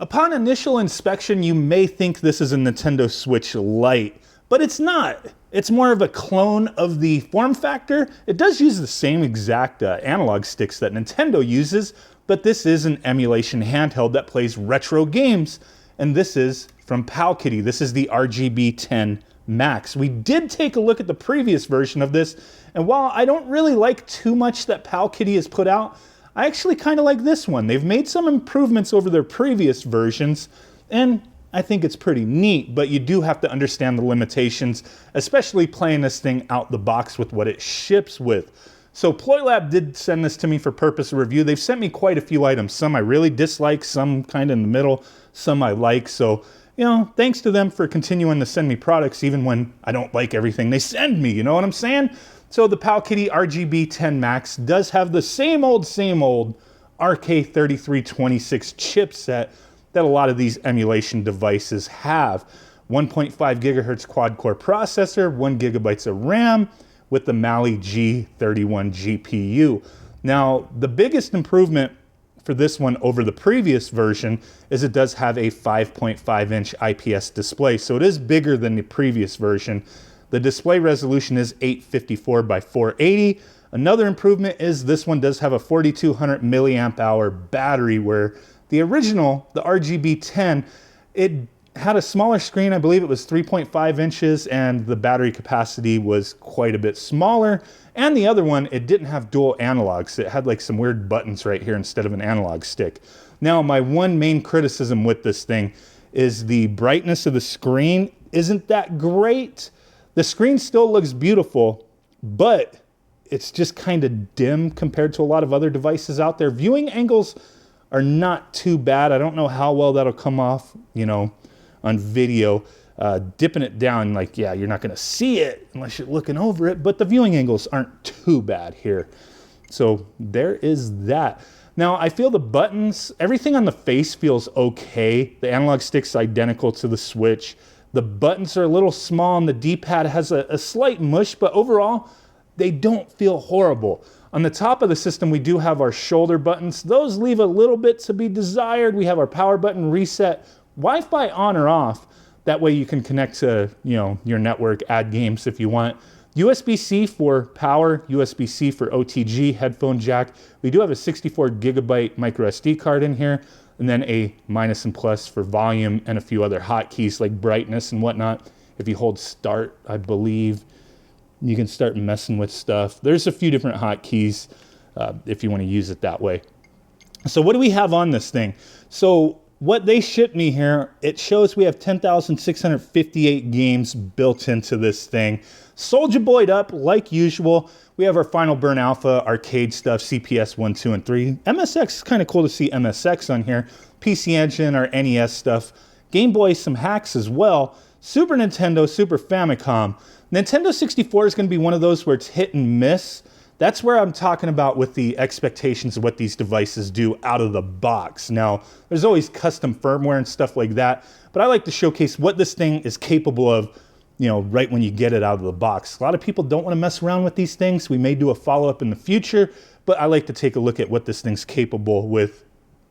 Upon initial inspection, you may think this is a Nintendo Switch Lite, but it's not. It's more of a clone of the form factor. It does use the same exact analog sticks that Nintendo uses, but this is an emulation handheld that plays retro games, and this is from Powkiddy. This is the RGB10 Max. We did take a look at the previous version of this, and while I don't really like too much that Powkiddy has put out, I actually kind of like this one. They've made some improvements over their previous versions, and I think it's pretty neat, but you do have to understand the limitations, especially playing this thing out the box with what it ships with. So PloyLab did send this to me for purpose of review. They've sent me quite a few items. Some I really dislike, some kind of in the middle, some I like. So, you know, thanks to them for continuing to send me products even when I don't like everything they send me, you know what I'm saying? So the Powkiddy RGB10 Max does have the same old RK3326 chipset that a lot of these emulation devices have. 1.5 gigahertz quad-core processor, 1 gigabytes of RAM with the Mali G31 GPU. Now, the biggest improvement for this one over the previous version is it does have a 5.5-inch IPS display, so it is bigger than the previous version. The display resolution is 854 by 480. Another improvement is this one does have a 4200 milliamp hour battery, where the original, the RGB10, it had a smaller screen. I believe it was 3.5 inches, and the battery capacity was quite a bit smaller. And the other one, it didn't have dual analogs. It had like some weird buttons right here instead of an analog stick. Now, my one main criticism with this thing is the brightness of the screen isn't that great. The screen still looks beautiful, but it's just kind of dim compared to a lot of other devices out there. Viewing angles are not too bad. I don't know how well that'll come off, you know, on video. Dipping it down, like, yeah, you're not gonna see it unless you're looking over it, but the viewing angles aren't too bad here. So there is that. Now, I feel the buttons, everything on the face feels okay. The analog stick's identical to the Switch. The buttons are a little small, and the D-pad has a slight mush, but overall, they don't feel horrible. On the top of the system, we do have our shoulder buttons. Those leave a little bit to be desired. We have our power button, reset, Wi-Fi on or off. That way you can connect to, you know, your network, add games if you want. USB-C for power, USB-C for OTG, headphone jack. We do have a 64 gigabyte micro SD card in here, and then a minus and plus for volume and a few other hotkeys like brightness and whatnot. If you hold start, I believe, you can start messing with stuff. There's a few different hotkeys if you want to use it that way. So what do we have on this thing? So what they shipped me here, it shows we have 10,658 games built into this thing. Soulja Boy'd up like usual. We have our Final Burn Alpha, arcade stuff, CPS 1, 2, and 3. MSX is kind of cool to see MSX on here. PC Engine, our NES stuff. Game Boy, some hacks as well. Super Nintendo, Super Famicom. Nintendo 64 is going to be one of those where it's hit and miss. That's where I'm talking about with the expectations of what these devices do out of the box. Now, there's always custom firmware and stuff like that, but I like to showcase what this thing is capable of, you know, right when you get it out of the box. A lot of people don't want to mess around with these things. We may do a follow-up in the future, but I like to take a look at what this thing's capable with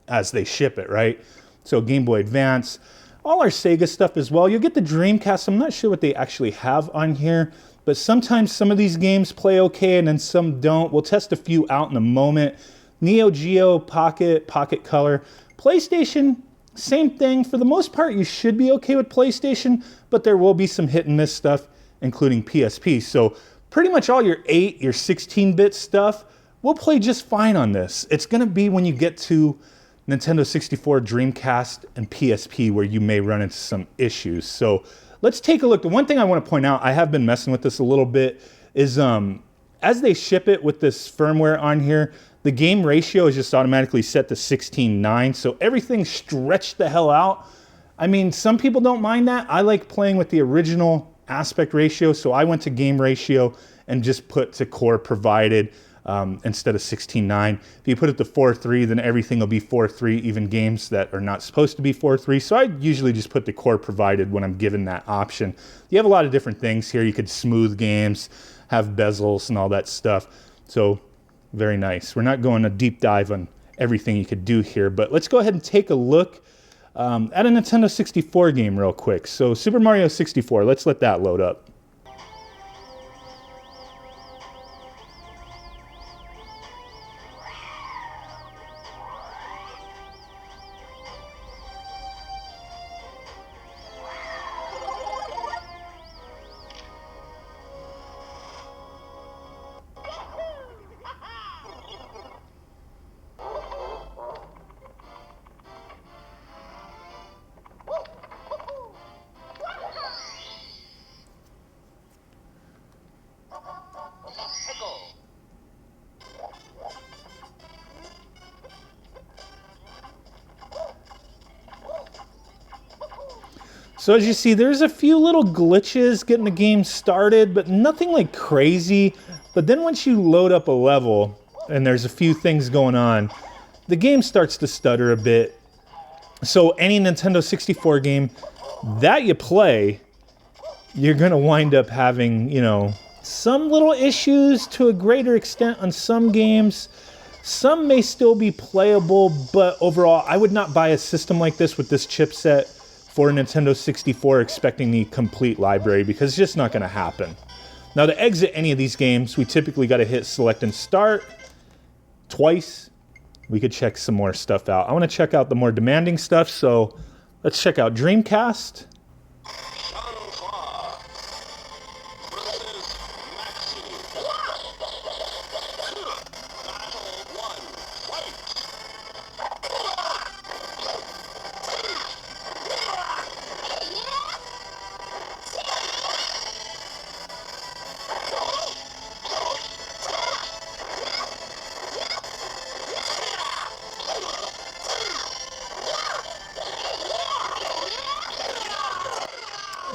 as they ship it, right? So Game Boy Advance, all our Sega stuff as well. You'll get the Dreamcast. I'm not sure what they actually have on here, but sometimes some of these games play okay and then some don't. We'll test a few out in a moment. Neo Geo, Pocket Color. PlayStation, same thing. For the most part, you should be okay with PlayStation, but there will be some hit and miss stuff, including PSP. So pretty much all your 8, your 16-bit stuff will play just fine on this. It's gonna be when you get to Nintendo 64, Dreamcast, and PSP where you may run into some issues. So let's take a look. The one thing I want to point out, I have been messing with this a little bit, is as they ship it with this firmware on here, the game ratio is just automatically set to 16:9, so everything's stretched the hell out. I mean, some people don't mind that. I like playing with the original aspect ratio, so I went to game ratio and just put to core provided instead of 16:9. If you put it to 4:3, then everything will be 4:3, even games that are not supposed to be 4:3. So I usually just put the core provided when I'm given that option. You have a lot of different things here. You could smooth games, have bezels and all that stuff. So very nice. We're not going a deep dive on everything you could do here, but let's go ahead and take a look. at a Nintendo 64 game real quick. So Super Mario 64, let's let that load up. So as you see, there's a few little glitches getting the game started, but nothing like crazy. But then once you load up a level and there's a few things going on, the game starts to stutter a bit. So any Nintendo 64 game that you play, you're gonna wind up having, you know, some little issues to a greater extent on some games. Some may still be playable, but overall, I would not buy a system like this with this chipset for Nintendo 64 expecting the complete library, because it's just not gonna happen. Now to exit any of these games, we typically gotta hit select and start twice. We could check some more stuff out. I wanna check out the more demanding stuff, so let's check out Dreamcast.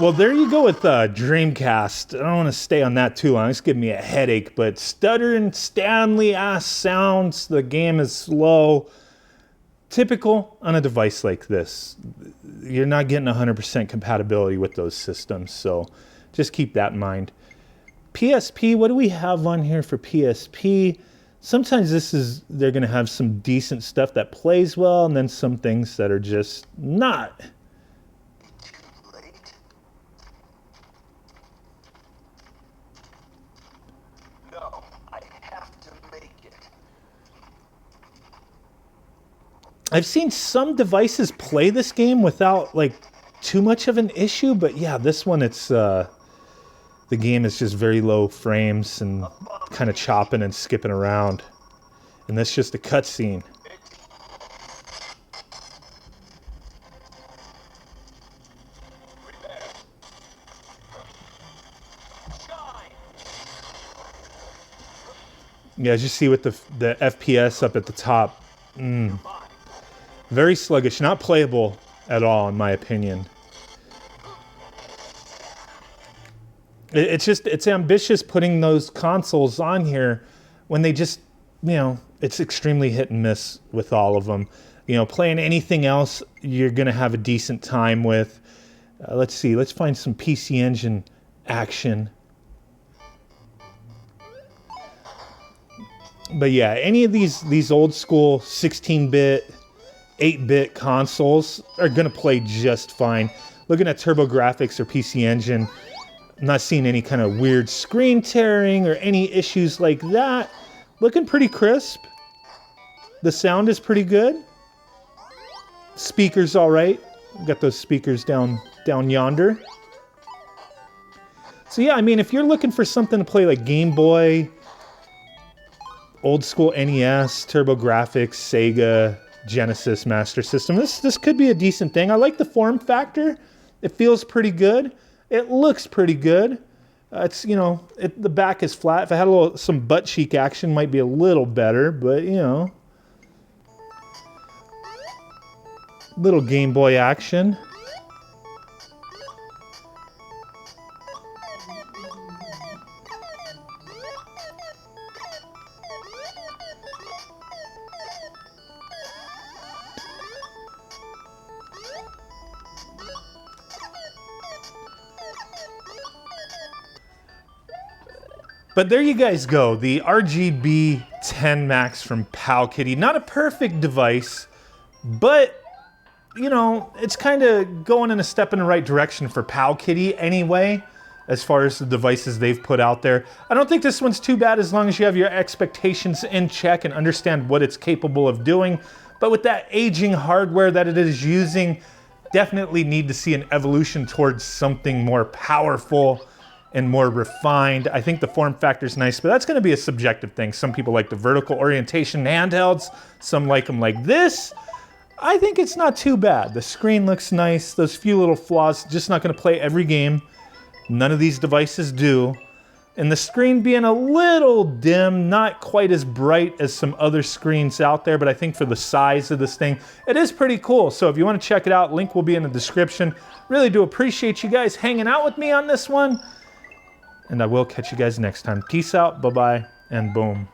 Well, there you go with Dreamcast. I don't want to stay on that too long. It's giving me a headache, but stuttering Stanley-ass sounds. The game is slow. Typical on a device like this. You're not getting 100% compatibility with those systems, so just keep that in mind. PSP, what do we have on here for PSP? Sometimes they're going to have some decent stuff that plays well, and then some things that are just not. I've seen some devices play this game without like too much of an issue, but yeah, this one, it's the game is just very low frames and kind of chopping and skipping around. And that's just a cutscene. Yeah, as you see with the FPS up at the top. Very sluggish, not playable at all, in my opinion. It's ambitious putting those consoles on here when they just, you know, it's extremely hit and miss with all of them. You know, playing anything else, you're going to have a decent time with. Let's see, let's find some PC Engine action. But yeah, any of these old school 16-bit, 8-bit consoles are going to play just fine. Looking at TurboGrafx or PC Engine, I'm not seeing any kind of weird screen tearing or any issues like that. Looking pretty crisp. The sound is pretty good. Speakers all right. Got those speakers down yonder. So yeah, I mean, if you're looking for something to play like Game Boy, old school NES, TurboGrafx, Sega, Genesis, Master System, this could be a decent thing. I like the form factor. It feels pretty good. It looks pretty good. It's, you know, the back is flat. If I had some butt cheek action, might be a little better, but you know, little Game Boy action. But there you guys go, the RGB10 Max from Powkiddy. Not a perfect device, but you know, it's kind of going in a step in the right direction for Powkiddy anyway, as far as the devices they've put out there. I don't think this one's too bad as long as you have your expectations in check and understand what it's capable of doing. But with that aging hardware that it is using, definitely need to see an evolution towards something more powerful and more refined. I think the form factor is nice, but that's gonna be a subjective thing. Some people like the vertical orientation handhelds, some like them like this. I think it's not too bad. The screen looks nice, those few little flaws, just not gonna play every game. None of these devices do. And the screen being a little dim, not quite as bright as some other screens out there, but I think for the size of this thing, it is pretty cool. So if you want to check it out, link will be in the description. Really do appreciate you guys hanging out with me on this one. And I will catch you guys next time. Peace out, bye-bye, and boom.